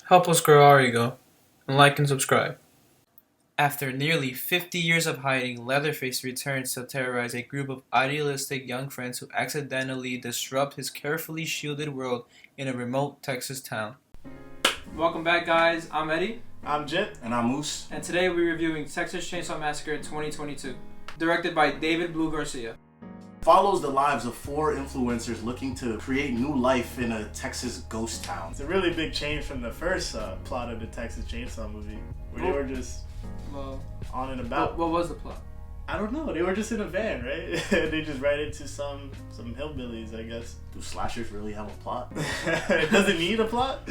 Help us grow our ego, and like and subscribe. After nearly 50 years of hiding, Leatherface returns to terrorize a group of idealistic young friends who accidentally disrupt his carefully shielded world in a remote Texas town. Welcome back, guys. I'm Eddie. I'm Jit. And I'm Moose. And today we're reviewing Texas Chainsaw Massacre 2022, directed by David Blue Garcia. Follows the lives of four influencers looking to create new life in a Texas ghost town. It's a really big change from the first plot of the Texas Chainsaw movie, where they were just on and about. What was the plot? I don't know. They were just in a van, right? They just ran into some hillbillies, I guess. Do slashers really have a plot? It doesn't need a plot?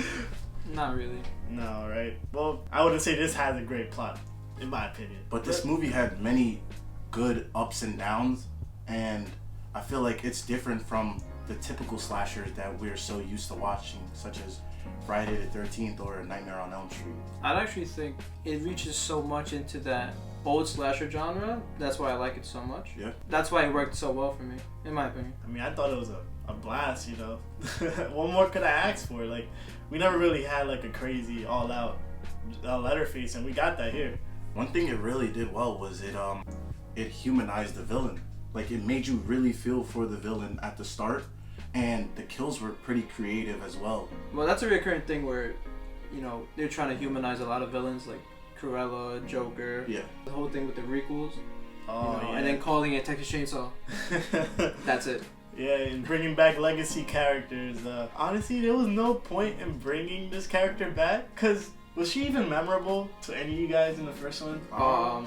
Not really. No, right? Well, I wouldn't say this has a great plot, in my opinion. But this movie had many good ups and downs, and I feel like it's different from the typical slashers that we're so used to watching, such as Friday the 13th or Nightmare on Elm Street. I'd actually think it reaches so much into that old slasher genre. That's why I like it so much. Yeah. That's why it worked so well for me, in my opinion. I mean, I thought it was a blast, you know. What more could I ask for? Like, we never really had like a crazy all-out Leatherface, and we got that here. One thing it really did well was it humanized the villain. Like, it made you really feel for the villain at the start, and the kills were pretty creative as well. Well, that's a recurring thing where, you know, they're trying to humanize a lot of villains, like Cruella, Joker. Yeah. The whole thing with the requels. Oh, you know, yeah. And then calling it Texas Chainsaw. That's it. Yeah, and bringing back legacy characters. Honestly, there was no point in bringing this character back, because was she even memorable to any of you guys in the first one?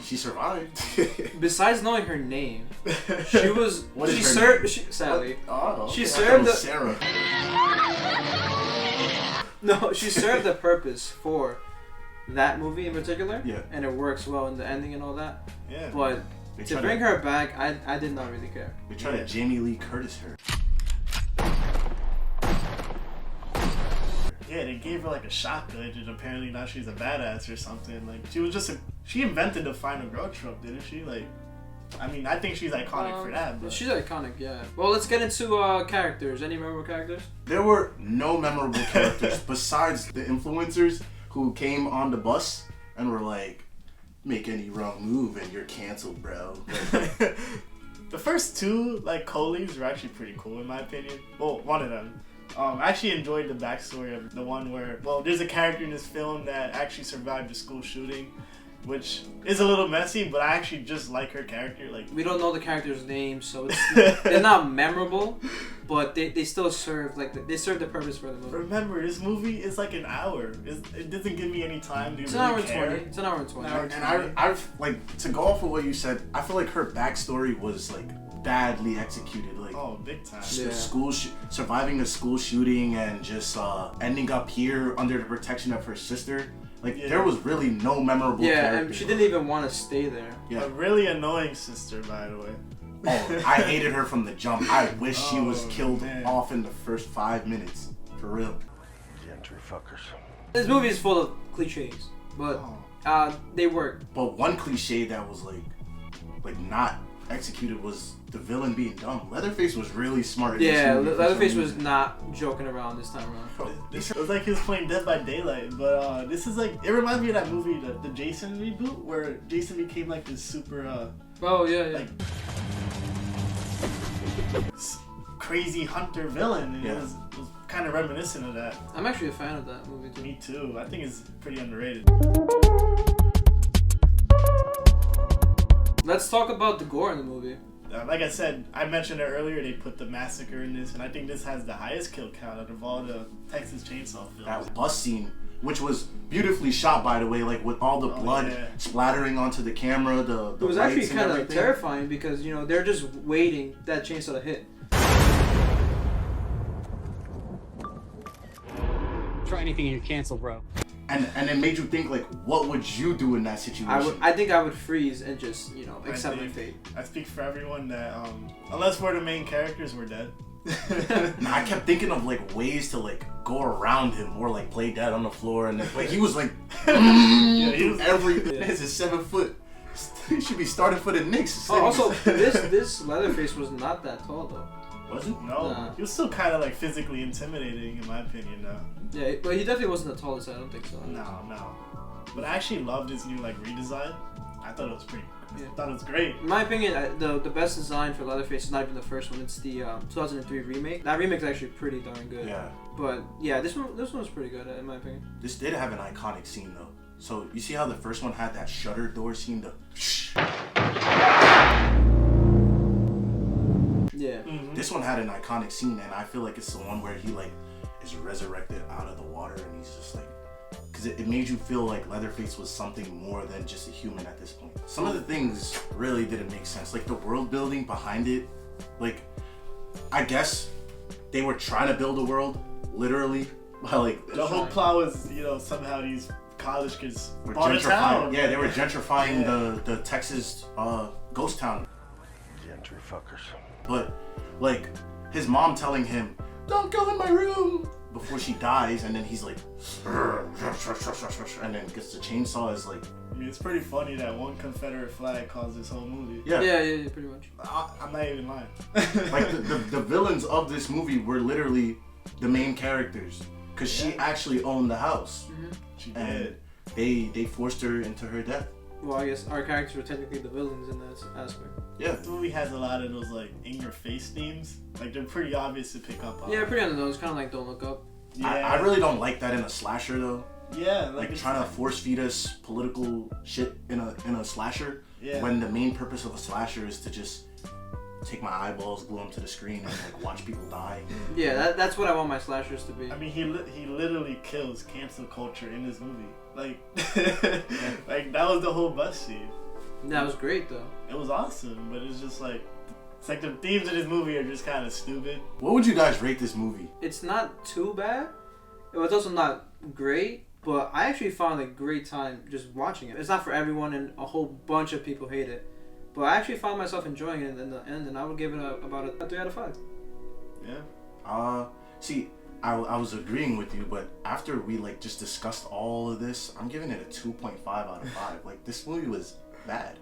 She survived. Besides knowing her name, she was. What is she her served. name? She, Sally. Oh, okay. She I served thought it the. was Sarah. No, she served the purpose for that movie in particular. Yeah. And it works well in the ending and all that. Yeah. But to bring her back, I did not really care. They tried to Jamie Lee Curtis her. Yeah, they gave her like a shotgun, and apparently now she's a badass or something. Like, she invented the final girl trope, didn't she? Like, I mean, I think she's iconic for that. But She's iconic, yeah. Well, let's get into characters. Any memorable characters? There were no memorable characters besides the influencers who came on the bus and were like, make any wrong move and you're canceled, bro. the first two, like, co-leads were actually pretty cool in my opinion. Well, one of them. I actually enjoyed the backstory of the one where, well, there's a character in this film that actually survived the school shooting, which is a little messy, but I actually just like her character. Like, we don't know the character's name, so they're not memorable, but they still serve, like, they serve the purpose for the movie. Remember, this movie is like an hour. It doesn't give me any time to It's really an hour and care. 20. It's an hour and 20. And I've like, to go off of what you said, I feel like her backstory was like badly executed. Like, Oh, big time. Yeah. Surviving a school shooting and just ending up here under the protection of her sister. Like, Yeah. there was really no memorable Yeah, character. and she didn't even want to stay there. Yeah. A really annoying sister, by the way. Oh, I hated her from the jump. I wish she was Oh, killed man. off in the first 5 minutes. For real. Gentry fuckers. This movie is full of cliches, but Oh. they work. But one cliche that was like not executed was the villain being dumb. Leatherface was really smart in Yeah, this movie for Leatherface some was reason. not joking around this time around. It was like he was playing Dead by Daylight, but this is like, it reminds me of that movie, the Jason reboot, where Jason became like this super Oh yeah, yeah. like crazy hunter villain, and Yeah. it was kind of reminiscent of that. I'm actually a fan of that movie too. Me too. I think it's pretty underrated. Let's talk about the gore in the movie. Like I said, I mentioned it earlier, they put the massacre in this, and I think this has the highest kill count out of all the Texas Chainsaw films. That bus scene, which was beautifully shot, by the way, like with all the blood yeah. splattering onto the camera, the It was actually lights and kind of everything. terrifying because, you know, they're just waiting that chainsaw to hit. Try anything and you're canceled, bro. And it made you think, like, what would you do in that situation? I think I would freeze and just, you know, accept my fate. I speak for everyone that unless we're the main characters, we're dead. I kept thinking of like ways to like go around him or like play dead on the floor, and like he was like he was everything. It's a 7 foot. He should be starting for the Knicks. Oh, also, this Leatherface was not that tall though. Wasn't? No, Nah. he was still kind of like physically intimidating in my opinion. Though. Yeah, but he definitely wasn't the tallest. I don't think so. No. But I actually loved his new like redesign. I thought it was Yeah. I thought it was great. In my opinion, the best design for Leatherface is not even the first one. It's the 2003 remake. That remake is actually pretty darn good. Yeah. But yeah, this one was pretty good in my opinion. This did have an iconic scene though. So you see how the first one had that shutter door scene? Yeah. Mm-hmm. This one had an iconic scene, and I feel like it's the one where he like is resurrected out of the water, and he's just like, because it made you feel like Leatherface was something more than just a human at this point. Some of the things really didn't make sense, like the world building behind it. Like, I guess they were trying to build a world, literally, by like The whole plot was, somehow these college kids were bought a town. Yeah, they were gentrifying the Texas ghost town. Gentry fuckers. But like his mom telling him, "Don't go in my room," before she dies, and then he's like, and then gets the chainsaw. Is like, I mean, it's pretty funny that one Confederate flag caused this whole movie. yeah, Yeah, pretty much. I'm not even lying. like the villains of this movie were literally the main characters, because she actually owned the house, She and did. they forced her into her death. Well, I guess our characters were technically the villains in that aspect. Yeah, This movie has a lot of those like in-your-face themes. Like they're pretty obvious to pick up on. Yeah, pretty on the nose, kind of like Don't Look Up. Yeah. I really don't like that in a slasher though. Yeah, Like it's- trying to force feed us political shit in a slasher, Yeah. when the main purpose of a slasher is to just take my eyeballs, glue them to the screen, and like watch people die. Yeah, that's what I want my slashers to be. I mean, he literally kills cancel culture in this movie. Like, like that was the whole bus scene. That was great though. It was awesome, but it's just like, it's like the themes of this movie are just kind of stupid. What would you guys rate this movie? It's not too bad. It was also not great, but I actually found a great time just watching it. It's not for everyone, and a whole bunch of people hate it. But I actually found myself enjoying it in the end, and I would give it about a 3 out of 5. Yeah. See, I was agreeing with you, but after we like just discussed all of this, I'm giving it a 2.5 out of 5. Like, this movie was bad.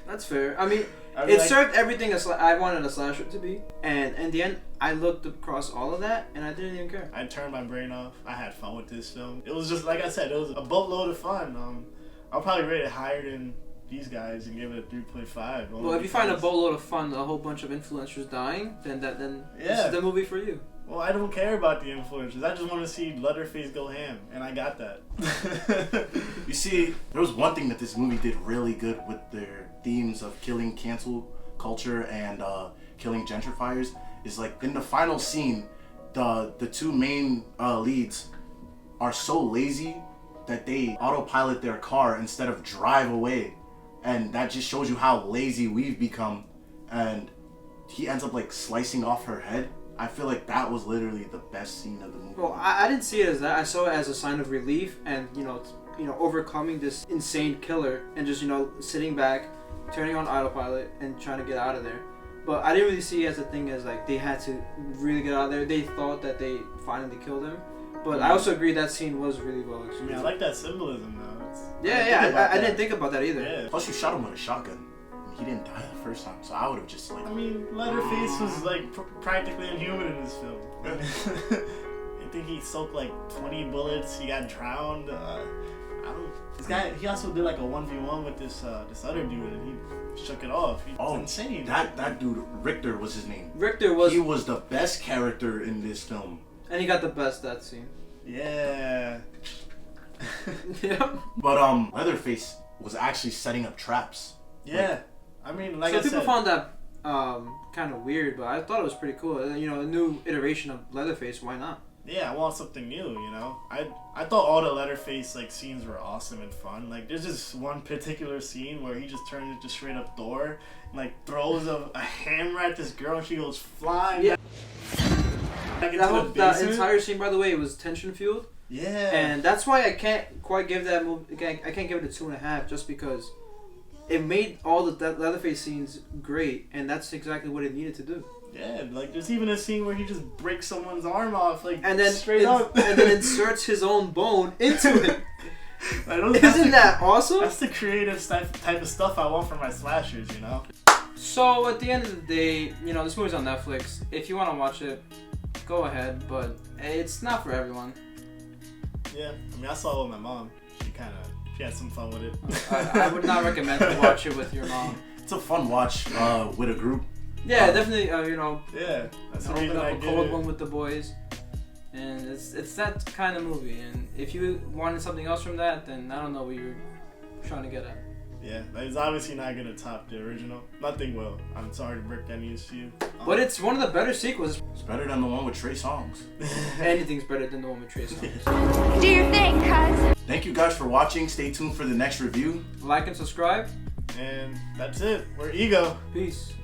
That's fair. I mean, I mean, it like- served everything I wanted a slasher to be, and in the end, I looked across all of that, and I didn't even care. I turned my brain off. I had fun with this film. It was just like I said, it was a boatload of fun. I'll probably rate it higher than these guys and give it a 3.5. Well, if you find a boatload of fun, a whole bunch of influencers dying, then this Yeah. is the movie for you. Well, I don't care about the influencers. I just want to see Leatherface go ham, and I got that. You see, there was one thing that this movie did really good with their themes of killing cancel culture and killing gentrifiers, is like in the final scene, the two main leads are so lazy that they autopilot their car instead of drive away, and that just shows you how lazy we've become. And he ends up like slicing off her head. I feel like that was literally the best scene of the movie. Well, I didn't see it as that. I saw it as a sign of relief and overcoming this insane killer and just sitting back, turning on autopilot and trying to get out of there. But I didn't really see it as a thing as like they had to really get out of there. They thought that they finally killed him. But I also agree that scene was really well I executed. mean, I like that symbolism though. I didn't think about that either. Yeah. Plus, you shot him with a shotgun. He didn't die the first time, so I would have just like. I mean, Leatherface was like practically inhuman in this film. I think he soaked like 20 bullets. He got drowned. This guy. He also did like a 1v1 with this other dude, and he shook it off. It's insane. That dude, Richter was his name. Richter was, He was the best character in this film. and he got the best that scene. Yeah. Yeah. But Leatherface was actually setting up traps. Yeah. I mean, like So I people said, found that kind of weird, but I thought it was pretty cool. A new iteration of Leatherface. Why not? yeah, I want something new. I thought all the Leatherface like scenes were awesome and fun. Like, there's just one particular scene where he just turns into straight up Thor, and, like throws a hammer at this girl, and she goes flying. Yeah. Back into the That basement. entire scene, by the way, was tension fueled, Yeah. and that's why I can't quite give that movie. I can't give it a 2.5, just because it made all the Leatherface scenes great, and that's exactly what it needed to do. Yeah, like there's even a scene where he just breaks someone's arm off, like And then straight up, and then inserts his own bone into it. Like, that's Isn't the- that awesome? That's the creative type of stuff I want for my slashers, So at the end of the day, you know, this movie's on Netflix. If you want to watch it, go ahead, but it's not for everyone. Yeah, I mean, I saw it with my mom. She had some fun with it. I would not recommend to watch it with your mom. It's a fun watch with a group. Yeah, definitely. You know, Yeah, that's the open reason up I a did cold it. one with the boys, and it's that kind of movie. And if you wanted something else from that, then I don't know what you're trying to get at. Yeah, it's obviously not gonna top the original. Nothing will. I'm sorry to break that news to you. But it's one of the better sequels. It's better than the one with Trey Songz. Anything's better than the one with Trey Songz. Do your thing, cuz. Thank you guys for watching. Stay tuned for the next review. Like and subscribe. And that's it. We're Ego. Peace.